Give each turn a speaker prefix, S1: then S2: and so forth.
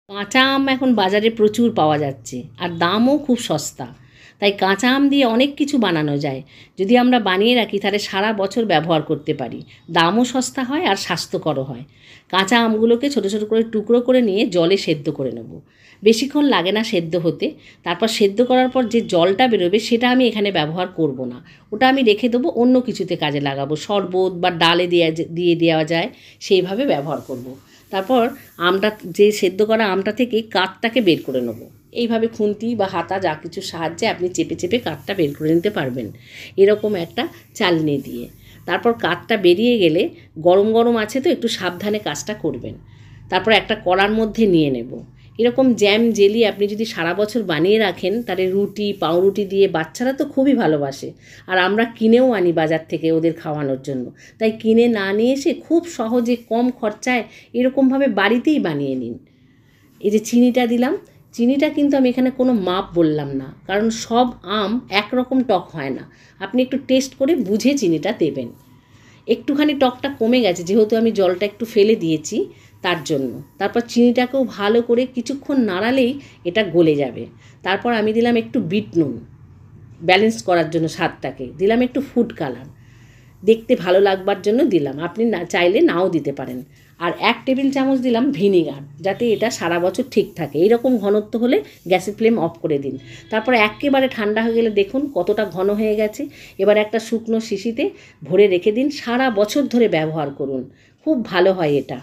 S1: কাঁচা আম এখন বাজারে প্রচুর পাওয়া যাচ্ছে আর দামও খুব সস্তা। তাই কাঁচা আম দিয়ে অনেক কিছু বানানো যায়। যদি আমরা বানিয়ে রাখি তাহলে সারা বছর ব্যবহার করতে পারি। দামও সস্তা হয় আর স্বাস্থ্যকরও হয়। কাঁচা আমগুলোকে ছোটো ছোটো করে টুকরো করে নিয়ে জলে সেদ্ধ করে নেব। বেশিক্ষণ লাগে না সেদ্ধ হতে। তারপর সেদ্ধ করার পর যে জলটা বেরোবে সেটা আমি এখানে ব্যবহার করব না। ওটা আমি রেখে দেবো, অন্য কিছুতে কাজে লাগাবো। শরবত বা ডালে দিয়ে দেওয়া যায়, সেইভাবে ব্যবহার করব। তারপর আমটা, যে সেদ্ধ করা আমটা থেকে কাঠটাকে বের করে নেব। এইভাবে খুন্তি বা হাতা যা কিছুর সাহায্যে আপনি চেপে চেপে কাঠটা বের করে নিতে পারবেন, এরকম একটা চালনি দিয়ে। তারপর কাঠটা বেরিয়ে গেলে, গরম গরম আছে তো একটু সাবধানে কাজটা করবেন। তারপর একটা কড়ার মধ্যে নিয়ে নেব। এরকম জ্যাম জেলি আপনি যদি সারা বছর বানিয়ে রাখেন তাহলে রুটি পাউরুটি দিয়ে, বাচ্চারা তো খুবই ভালোবাসে আর আমরা কিনেও আনি বাজার থেকে ওদের খাওয়ানোর জন্য। তাই কিনে না নিয়ে এসে খুব সহজে কম খরচায় এরকমভাবে বাড়িতেই বানিয়ে নিন। এই যে চিনিটা দিলাম, চিনিটা কিন্তু আমি এখানে কোনো মাপ বললাম না, কারণ সব আম একরকম টক হয় না। আপনি একটু টেস্ট করে বুঝে চিনিটা দেবেন। একটুখানি টকটা কমে গেছে যেহেতু আমি জলটা একটু ফেলে দিয়েছি, তার জন্য। তারপর চিনিটাকেও ভালো করে কিছুক্ষণ নাড়ালেই এটা গলে যাবে। তারপর আমি দিলাম একটু বিট নুন, ব্যালেন্স করার জন্য স্বাদটাকে দিলাম। একটু ফুড কালার দেখতে ভালো লাগবার জন্য দিলাম, আপনি না চাইলে নাও দিতে পারেন। আর 1 টেবিল চামচ দিলাম ভিনিগার, যাতে এটা সারা বছর ঠিক থাকে। এইরকম ঘনত্ব হলে গ্যাসের ফ্লেম অফ করে দিন। তারপর একেবারে ঠান্ডা হয়ে গেলে দেখুন কতটা ঘন হয়ে গেছে। এবার একটা শুকনো শিশিতে ভরে রেখে দিন, সারা বছর ধরে ব্যবহার করুন। খুব ভালো হয় এটা।